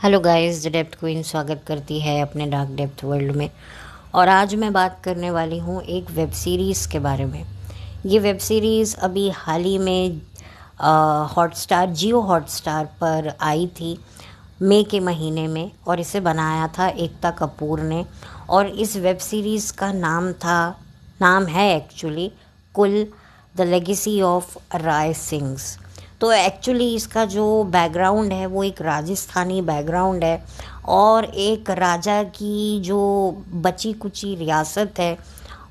Hello guys, the depth queen स्वागत करती है अपने डार्क डेप्थ वर्ल्ड में। और आज मैं बात करने वाली हूँ एक वेब सीरीज़ के बारे में। ये वेब सीरीज़ अभी हाल ही में जियो हॉटस्टार पर आई थी मई के महीने में, और इसे बनाया था एकता कपूर ने। और इस वेब सीरीज़ का नाम है actually Kull, the legacy of Rai Singhs. तो एक्चुअली इसका जो बैकग्राउंड है वो एक राजस्थानी बैकग्राउंड है, और एक राजा की जो बची कुची रियासत है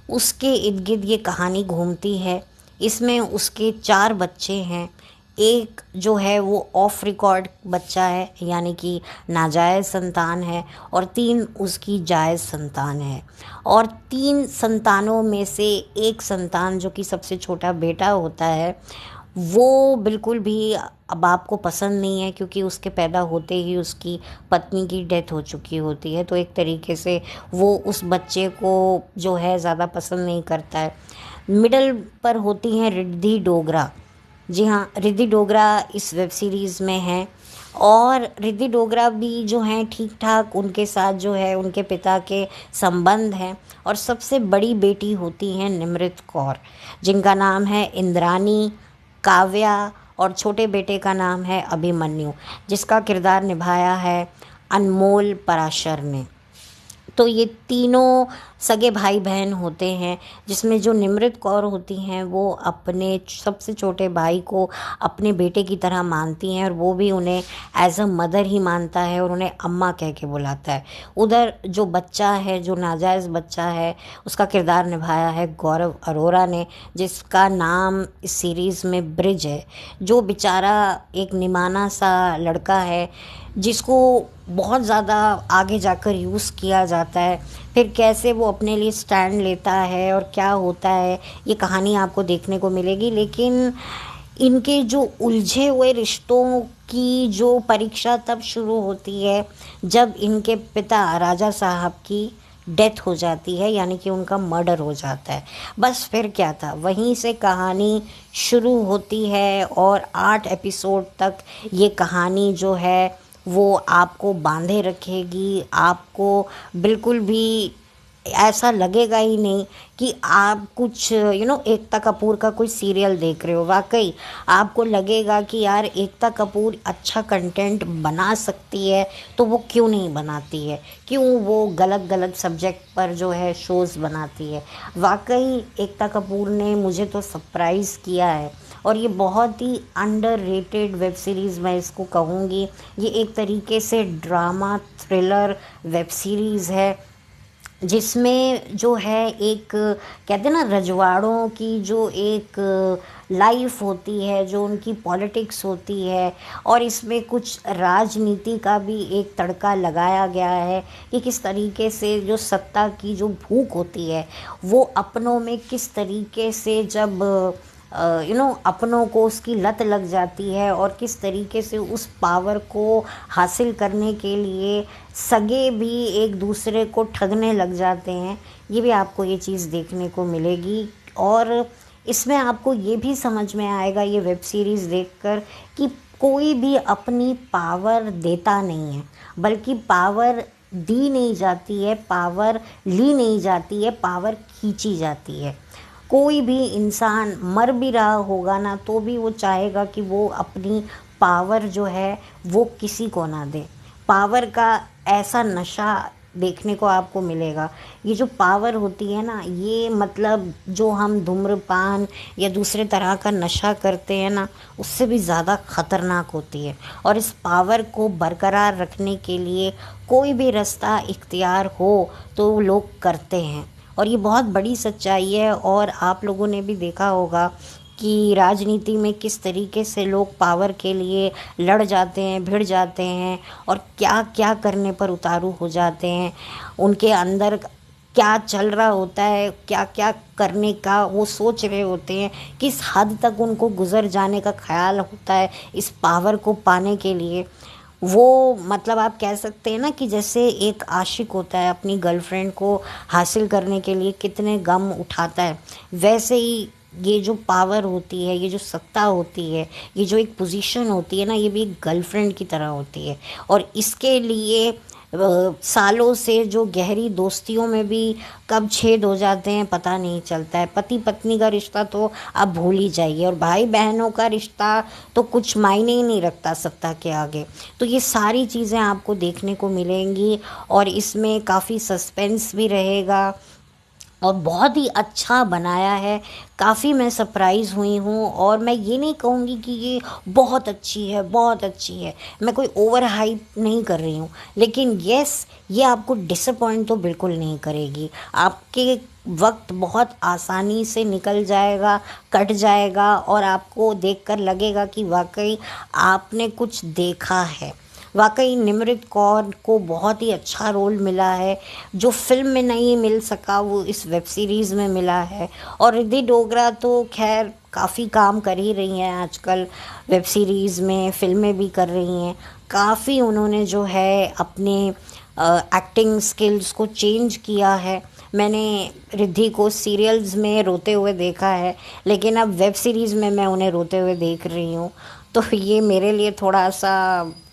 उसके इर्द गिर्द ये कहानी घूमती है। इसमें उसके 4 बच्चे हैं। एक जो है वो ऑफ रिकॉर्ड बच्चा है, यानी कि नाजायज़ संतान है, और 3 उसकी जायज़ संतान है। और 3 संतानों में से एक संतान जो कि सबसे छोटा बेटा होता है, वो बिल्कुल भी बाप को पसंद नहीं है, क्योंकि उसके पैदा होते ही उसकी पत्नी की डेथ हो चुकी होती है। तो एक तरीके से वो उस बच्चे को जो है ज़्यादा पसंद नहीं करता है। मिडल पर होती हैं रिद्धि डोगरा। जी हाँ, रिद्धि डोगरा इस वेब सीरीज़ में है, और रिद्धि डोगरा भी जो हैं ठीक ठाक उनके साथ जो है उनके पिता के संबंध हैं। और सबसे बड़ी बेटी होती हैं निमृत कौर, जिनका नाम है इंद्रानी, काव्या, और छोटे बेटे का नाम है अभिमन्यु, जिसका किरदार निभाया है अनमोल पराशर ने। तो ये तीनों सगे भाई बहन होते हैं, जिसमें जो निमृत कौर होती हैं वो अपने सबसे छोटे भाई को अपने बेटे की तरह मानती हैं, और वो भी उन्हें एज अ मदर ही मानता है और उन्हें अम्मा कह के बुलाता है। उधर जो बच्चा है, जो नाजायज़ बच्चा है, उसका किरदार निभाया है गौरव अरोरा ने, जिसका नाम इस सीरीज़ में ब्रिज है। जो बेचारा एक निमाना सा लड़का है, जिसको बहुत ज़्यादा आगे जाकर यूज़ किया जाता है। फिर कैसे वो अपने लिए स्टैंड लेता है और क्या होता है, ये कहानी आपको देखने को मिलेगी। लेकिन इनके जो उलझे हुए रिश्तों की जो परीक्षा तब शुरू होती है जब इनके पिता राजा साहब की डेथ हो जाती है, यानी कि उनका मर्डर हो जाता है। बस फिर क्या था, वहीं से कहानी शुरू होती है, और 8 एपिसोड तक ये कहानी जो है वो आपको बांधे रखेगी। आपको बिल्कुल भी ऐसा लगेगा ही नहीं कि आप कुछ एकता कपूर का कोई सीरियल देख रहे हो। वाकई आपको लगेगा कि यार एकता कपूर अच्छा कंटेंट बना सकती है, तो वो क्यों नहीं बनाती है, क्यों वो गलत गलत सब्जेक्ट पर जो है शोज़ बनाती है। वाकई एकता कपूर ने मुझे तो सरप्राइज़ किया है, और ये बहुत ही अंडररेटेड वेब सीरीज़ मैं इसको कहूँगी। ये एक तरीके से ड्रामा थ्रिलर वेब सीरीज़ है, जिसमें जो है एक कहते हैं ना, रजवाड़ों की जो एक लाइफ होती है, जो उनकी पॉलिटिक्स होती है, और इसमें कुछ राजनीति का भी एक तड़का लगाया गया है कि किस तरीके से जो सत्ता की जो भूख होती है वो अपनों में किस तरीके से जब अपनों को उसकी लत लग जाती है, और किस तरीके से उस पावर को हासिल करने के लिए सगे भी एक दूसरे को ठगने लग जाते हैं। ये भी आपको ये चीज़ देखने को मिलेगी, और इसमें आपको ये भी समझ में आएगा ये वेब सीरीज़ देखकर कि कोई भी अपनी पावर देता नहीं है, बल्कि पावर दी नहीं जाती है, पावर ली नहीं जाती है, पावर खींची जाती है। कोई भी इंसान मर भी रहा होगा ना, तो भी वो चाहेगा कि वो अपनी पावर जो है वो किसी को ना दे। पावर का ऐसा नशा देखने को आपको मिलेगा। ये जो पावर होती है ना, ये मतलब जो हम धूम्रपान या दूसरे तरह का नशा करते हैं ना, उससे भी ज़्यादा ख़तरनाक होती है। और इस पावर को बरकरार रखने के लिए कोई भी रास्ता इख्तियार हो तो लोग करते हैं, और ये बहुत बड़ी सच्चाई है। और आप लोगों ने भी देखा होगा कि राजनीति में किस तरीके से लोग पावर के लिए लड़ जाते हैं, भिड़ जाते हैं, और क्या क्या करने पर उतारू हो जाते हैं। उनके अंदर क्या चल रहा होता है, क्या क्या करने का वो सोच रहे होते हैं, किस हद तक उनको गुजर जाने का ख्याल होता है इस पावर को पाने के लिए। वो मतलब आप कह सकते हैं ना कि जैसे एक आशिक होता है अपनी गर्लफ्रेंड को हासिल करने के लिए कितने गम उठाता है, वैसे ही ये जो पावर होती है, ये जो सत्ता होती है, ये जो एक पोजीशन होती है ना, ये भी एक गर्लफ्रेंड की तरह होती है। और इसके लिए सालों से जो गहरी दोस्तियों में भी कब छेद हो जाते हैं पता नहीं चलता है। पति पत्नी का रिश्ता तो आप भूल ही जाइए, और भाई बहनों का रिश्ता तो कुछ मायने ही नहीं रखता सत्ता के आगे। तो ये सारी चीज़ें आपको देखने को मिलेंगी, और इसमें काफ़ी सस्पेंस भी रहेगा, और बहुत ही अच्छा बनाया है। काफ़ी मैं सरप्राइज़ हुई हूँ, और मैं ये नहीं कहूँगी कि ये बहुत अच्छी है, बहुत अच्छी है। मैं कोई ओवर हाइप नहीं कर रही हूँ, लेकिन यस, ये आपको डिसअपॉइंट तो बिल्कुल नहीं करेगी। आपके वक्त बहुत आसानी से निकल जाएगा, कट जाएगा, और आपको देखकर लगेगा कि वाकई आपने कुछ देखा है। वाकई निमृत कौर को बहुत ही अच्छा रोल मिला है, जो फिल्म में नहीं मिल सका वो इस वेब सीरीज़ में मिला है। और रिद्धि डोगरा तो खैर काफ़ी काम कर ही रही हैं आजकल, वेब सीरीज़ में, फिल्में भी कर रही हैं। काफ़ी उन्होंने जो है अपने एक्टिंग स्किल्स को चेंज किया है। मैंने रिद्धि को सीरियल्स में रोते हुए देखा है, लेकिन अब वेब सीरीज़ में मैं उन्हें रोते हुए देख रही हूँ। तो ये मेरे लिए थोड़ा सा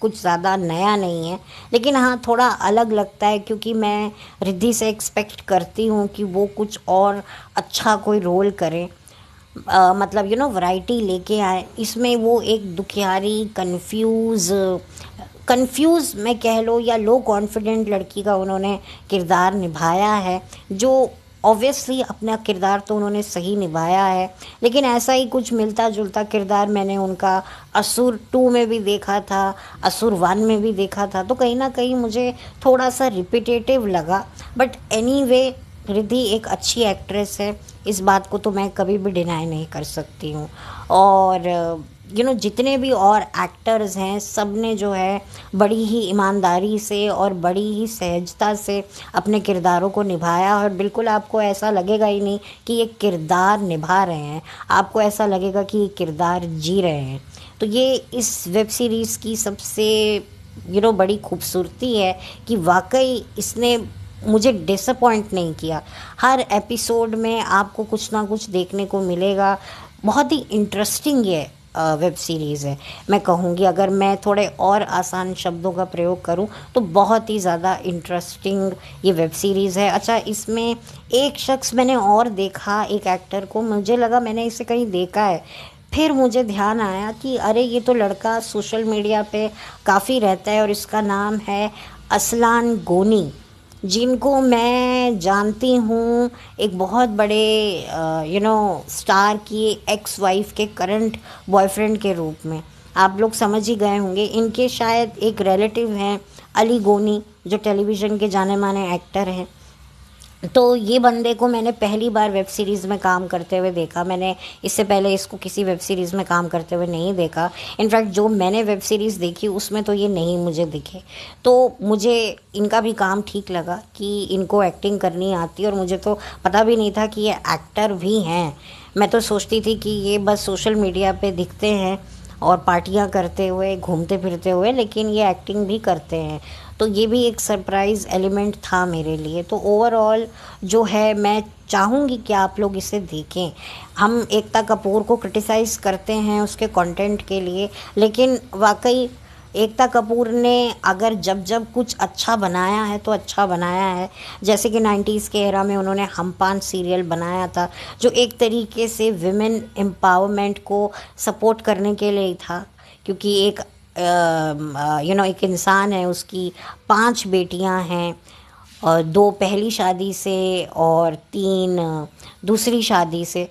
कुछ ज़्यादा नया नहीं है, लेकिन हाँ थोड़ा अलग लगता है, क्योंकि मैं रिद्धि से एक्सपेक्ट करती हूँ कि वो कुछ और अच्छा कोई रोल करे। मतलब वैरायटी लेके आए। इसमें वो एक दुखियारी, कंफ्यूज मैं कह लो, या लो कॉन्फिडेंट लड़की का उन्होंने किरदार निभाया है, जो ऑब्वियसली अपना किरदार तो उन्होंने सही निभाया है, लेकिन ऐसा ही कुछ मिलता जुलता किरदार मैंने उनका असुर 2 में भी देखा था, असुर 1 में भी देखा था। तो कहीं ना कहीं मुझे थोड़ा सा रिपीटेटिव लगा, बट एनीवे रिद्धि एक अच्छी एक्ट्रेस है, इस बात को तो मैं कभी भी डिनाई नहीं कर सकती हूँ। और जितने भी और एक्टर्स हैं, सब ने जो है बड़ी ही ईमानदारी से और बड़ी ही सहजता से अपने किरदारों को निभाया, और बिल्कुल आपको ऐसा लगेगा ही नहीं कि ये किरदार निभा रहे हैं, आपको ऐसा लगेगा कि ये किरदार जी रहे हैं। तो ये इस वेब सीरीज़ की सबसे बड़ी खूबसूरती है कि वाकई इसने मुझे डिसअपॉइंट नहीं किया। हर एपिसोड में आपको कुछ ना कुछ देखने को मिलेगा। बहुत ही इंटरेस्टिंग ये वेब सीरीज़ है, मैं कहूँगी। अगर मैं थोड़े और आसान शब्दों का प्रयोग करूँ तो बहुत ही ज़्यादा इंटरेस्टिंग ये वेब सीरीज़ है। अच्छा, इसमें एक शख्स मैंने और देखा, एक एक्टर को, मुझे लगा मैंने इसे कहीं देखा है, फिर मुझे ध्यान आया कि अरे ये तो लड़का सोशल मीडिया पे काफ़ी रहता है, और इसका नाम है असलान गोनी, जिनको मैं जानती हूँ एक बहुत बड़े स्टार की एक्स वाइफ के करंट बॉयफ्रेंड के रूप में। आप लोग समझ ही गए होंगे, इनके शायद एक रिलेटिव हैं अली गोनी, जो टेलीविज़न के जाने माने एक्टर हैं। तो ये बंदे को मैंने पहली बार वेब सीरीज़ में काम करते हुए देखा। मैंने इससे पहले इसको किसी वेब सीरीज़ में काम करते हुए नहीं देखा। इनफैक्ट जो मैंने वेब सीरीज़ देखी उसमें तो ये नहीं मुझे दिखे। तो मुझे इनका भी काम ठीक लगा कि इनको एक्टिंग करनी आती है, और मुझे तो पता भी नहीं था कि ये एक्टर भी हैं। मैं तो सोचती थी कि ये बस सोशल मीडिया पे दिखते हैं और पार्टियां करते हुए, घूमते फिरते हुए, लेकिन ये एक्टिंग भी करते हैं। तो ये भी एक सरप्राइज़ एलिमेंट था मेरे लिए। तो ओवरऑल जो है, मैं चाहूँगी कि आप लोग इसे देखें। हम एकता कपूर को क्रिटिसाइज़ करते हैं उसके कंटेंट के लिए, लेकिन वाकई एकता कपूर ने अगर जब कुछ अच्छा बनाया है तो अच्छा बनाया है। जैसे कि 90s के एरा में उन्होंने हम पान सीरियल बनाया था, जो एक तरीके से विमेन एम्पावरमेंट को सपोर्ट करने के लिए ही था, क्योंकि एक एक इंसान है, उसकी 5 बेटियां हैं, और 2 पहली शादी से और 3 दूसरी शादी से।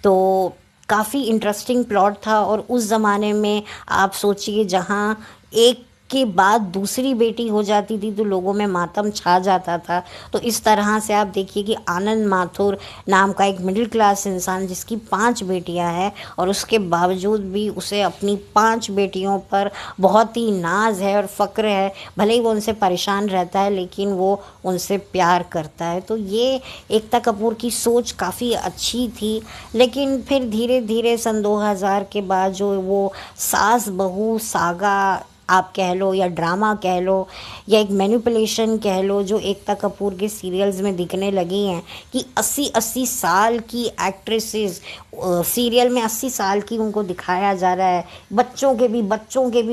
तो काफ़ी इंटरेस्टिंग प्लॉट था। और उस ज़माने में आप सोचिए, जहाँ एक के बाद दूसरी बेटी हो जाती थी तो लोगों में मातम छा जाता था। तो इस तरह से आप देखिए कि आनंद माथुर नाम का एक मिडिल क्लास इंसान, जिसकी 5 बेटियां हैं, और उसके बावजूद भी उसे अपनी 5 बेटियों पर बहुत ही नाज है और फ़क्र है। भले ही वो उनसे परेशान रहता है, लेकिन वो उनसे प्यार करता है। तो ये एकता कपूर की सोच काफ़ी अच्छी थी। लेकिन फिर धीरे धीरे सन 2000 के बाद जो वो सास बहू सागा आप कह लो या ड्रामा कह लो या एक मैनिपुलेशन कह लो, जो एकता कपूर के सीरियल्स में दिखने लगी हैं कि 80-80 साल की एक्ट्रेसेस सीरियल में 80 साल की उनको दिखाया जा रहा है, बच्चों के भी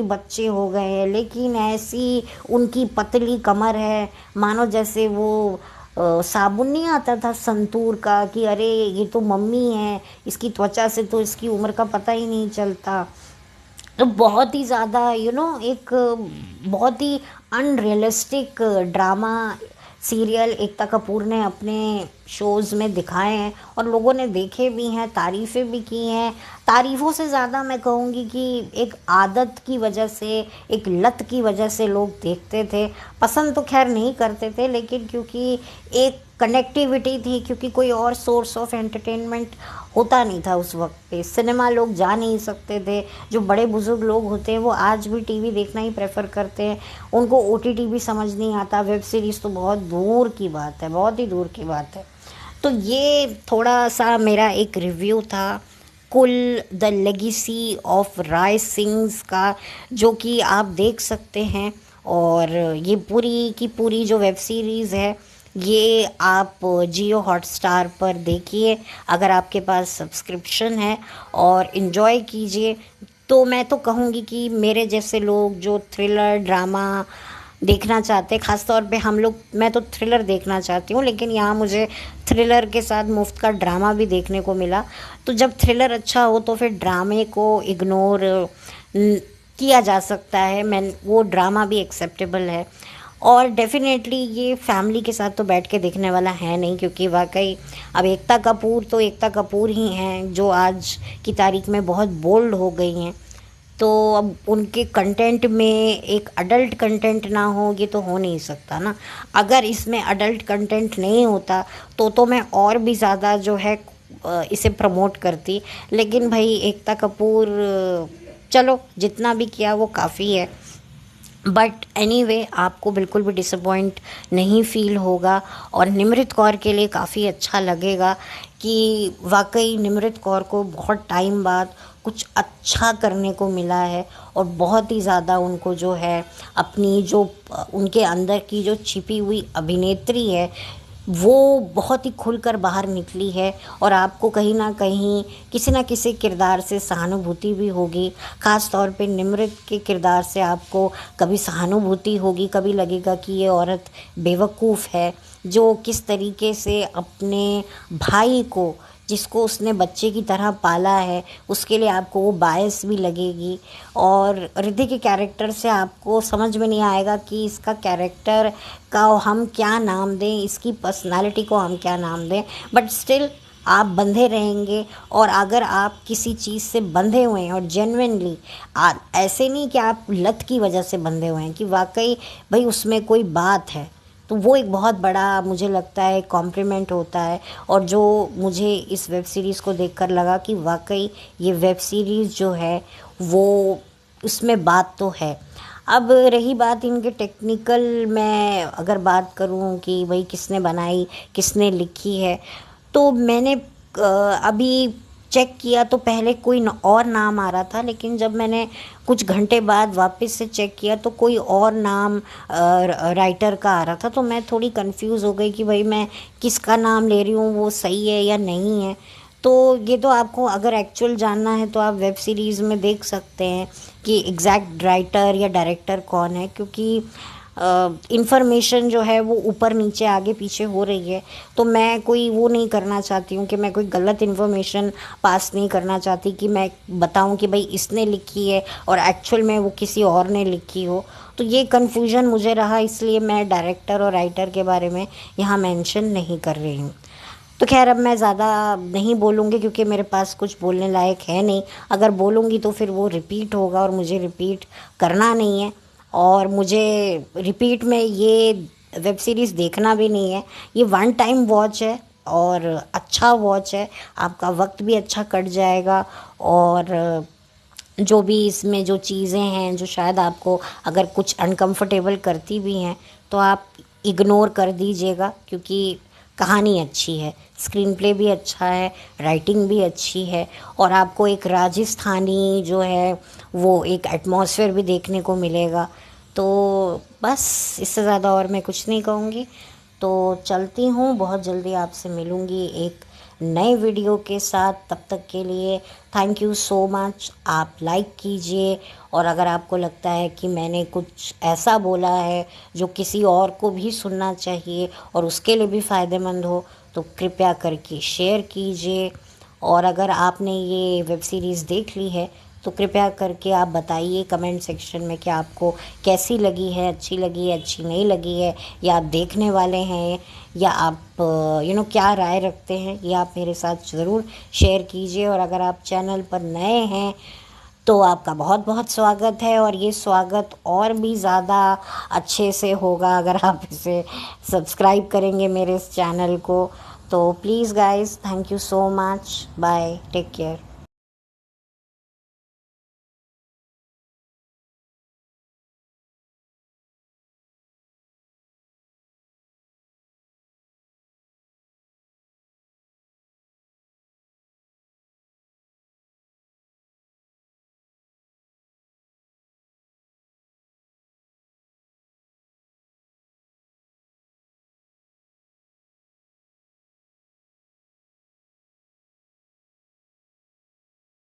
बच्चे हो गए हैं, लेकिन ऐसी उनकी पतली कमर है मानो जैसे वो साबुन नहीं आता था संतूर का कि अरे ये तो मम्मी है, इसकी त्वचा से तो इसकी उम्र का पता ही नहीं चलता। तो बहुत ही ज़्यादा एक बहुत ही unrealistic drama serial Ekta Kapoor ने अपने शोज़ में दिखाए हैं और लोगों ने देखे भी हैं, तारीफ़ें भी की हैं। तारीफ़ों से ज़्यादा मैं कहूँगी कि एक आदत की वजह से, एक लत की वजह से लोग देखते थे। पसंद तो खैर नहीं करते थे, लेकिन क्योंकि एक कनेक्टिविटी थी, क्योंकि कोई और सोर्स ऑफ एंटरटेनमेंट होता नहीं था उस वक्त पे, सिनेमा लोग जा नहीं सकते थे। जो बड़े बुजुर्ग लोग होते हैं वो आज भी टीवी देखना ही प्रेफर करते हैं, उनको ओटीटी भी समझ नहीं आता, वेब सीरीज़ तो बहुत दूर की बात है, बहुत ही दूर की बात है। तो ये थोड़ा सा मेरा एक रिव्यू था कुल the legacy of Rai Singh का, जो कि आप देख सकते हैं। और ये पूरी की पूरी जो वेब सीरीज़ है ये आप जियो हॉटस्टार पर देखिए अगर आपके पास सब्सक्रिप्शन है, और इन्जॉय कीजिए। तो मैं तो कहूँगी कि मेरे जैसे लोग जो थ्रिलर ड्रामा देखना चाहते हैं, ख़ास तौर पे हम लोग, मैं तो थ्रिलर देखना चाहती हूँ, लेकिन यहाँ मुझे थ्रिलर के साथ मुफ्त का ड्रामा भी देखने को मिला। तो जब थ्रिलर अच्छा हो तो फिर ड्रामे को इग्नोर किया जा सकता है, मैं वो ड्रामा भी एक्सेप्टेबल है। और डेफिनेटली ये फैमिली के साथ तो बैठ के देखने वाला है नहीं, क्योंकि वाकई अब एकता कपूर तो एकता कपूर ही हैं जो आज की तारीख में बहुत बोल्ड हो गई हैं। तो अब उनके कंटेंट में एक अडल्ट कंटेंट ना हो, ये तो हो नहीं सकता ना। अगर इसमें अडल्ट कंटेंट नहीं होता तो मैं और भी ज़्यादा जो है इसे प्रमोट करती। लेकिन भाई एकता कपूर चलो जितना भी किया वो काफ़ी है। बट एनीवे आपको बिल्कुल भी डिसअपॉइंट नहीं फील होगा, और निमृत कौर के लिए काफ़ी अच्छा लगेगा कि वाकई निमृत कौर को बहुत टाइम बाद कुछ अच्छा करने को मिला है, और बहुत ही ज़्यादा उनको जो है अपनी जो उनके अंदर की जो छिपी हुई अभिनेत्री है वो बहुत ही खुलकर बाहर निकली है। और आपको कहीं ना कहीं किसी न किसी किरदार से सहानुभूति भी होगी, ख़ास तौर पे निमृत के किरदार से आपको कभी सहानुभूति होगी, कभी लगेगा कि ये औरत बेवकूफ़ है जो किस तरीके से अपने भाई को, जिसको उसने बच्चे की तरह पाला है, उसके लिए आपको वो बायस भी लगेगी। और रिद्धि के कैरेक्टर से आपको समझ में नहीं आएगा कि इसका कैरेक्टर का हम क्या नाम दें, इसकी पर्सनालिटी को हम क्या नाम दें, बट स्टिल आप बंधे रहेंगे। और अगर आप किसी चीज़ से बंधे हुए हैं और जेन्युइनली, ऐसे नहीं कि आप लत की वजह से बंधे हुए हैं, कि वाकई भाई उसमें कोई बात है, तो वो एक बहुत बड़ा मुझे लगता है कॉम्प्लीमेंट होता है। और जो मुझे इस वेब सीरीज़ को देखकर लगा कि वाकई ये वेब सीरीज़ जो है वो उसमें बात तो है। अब रही बात इनके टेक्निकल, मैं अगर बात करूं कि भाई किसने बनाई, किसने लिखी है, तो मैंने अभी चेक किया तो पहले कोई और नाम आ रहा था, लेकिन जब मैंने कुछ घंटे बाद वापस से चेक किया तो कोई और नाम राइटर का आ रहा था। तो मैं थोड़ी कंफ्यूज हो गई कि भाई मैं किसका नाम ले रही हूँ, वो सही है या नहीं है। तो ये तो आपको अगर एक्चुअल जानना है तो आप वेब सीरीज़ में देख सकते हैं कि एग्जैक्ट राइटर या डायरेक्टर कौन है, क्योंकि इन्फॉर्मेशन जो है वो ऊपर नीचे आगे पीछे हो रही है। तो मैं कोई वो नहीं करना चाहती हूँ कि मैं कोई गलत इन्फॉर्मेशन पास नहीं करना चाहती कि मैं बताऊँ कि भाई इसने लिखी है और एक्चुअल में वो किसी और ने लिखी हो। तो ये कन्फ्यूजन मुझे रहा, इसलिए मैं डायरेक्टर और राइटर के बारे में यहाँ मेंशन नहीं कर रही हूँ। तो खैर अब मैं ज़्यादा नहीं बोलूँगी क्योंकि मेरे पास कुछ बोलने लायक है नहीं। अगर बोलूँगी तो फिर वो रिपीट होगा और मुझे रिपीट करना नहीं है, और मुझे रिपीट में ये वेब सीरीज़ देखना भी नहीं है। ये वन टाइम वॉच है और अच्छा वॉच है, आपका वक्त भी अच्छा कट जाएगा। और जो भी इसमें जो चीज़ें हैं जो शायद आपको अगर कुछ अनकंफर्टेबल करती भी हैं तो आप इग्नोर कर दीजिएगा, क्योंकि कहानी अच्छी है, स्क्रीन प्ले भी अच्छा है, राइटिंग भी अच्छी है, और आपको एक राजस्थानी जो है वो एक एटमॉस्फेयर भी देखने को मिलेगा। तो बस इससे ज़्यादा और मैं कुछ नहीं कहूँगी। तो चलती हूँ, बहुत जल्दी आपसे मिलूँगी एक नए वीडियो के साथ। तब तक के लिए थैंक यू सो मच। आप लाइक कीजिए, और अगर आपको लगता है कि मैंने कुछ ऐसा बोला है जो किसी और को भी सुनना चाहिए और उसके लिए भी फ़ायदेमंद हो, तो कृपया करके शेयर कीजिए। और अगर आपने ये वेब सीरीज़ देख ली है तो कृपया करके आप बताइए कमेंट सेक्शन में कि आपको कैसी लगी है, अच्छी लगी है, अच्छी नहीं लगी है, या आप देखने वाले हैं, या आप क्या राय रखते हैं, ये आप मेरे साथ ज़रूर शेयर कीजिए। और अगर आप चैनल पर नए हैं तो आपका बहुत बहुत स्वागत है, और ये स्वागत और भी ज़्यादा अच्छे से होगा अगर आप इसे सब्सक्राइब करेंगे मेरे इस चैनल को। तो please guys, thank you so much, bye, take care.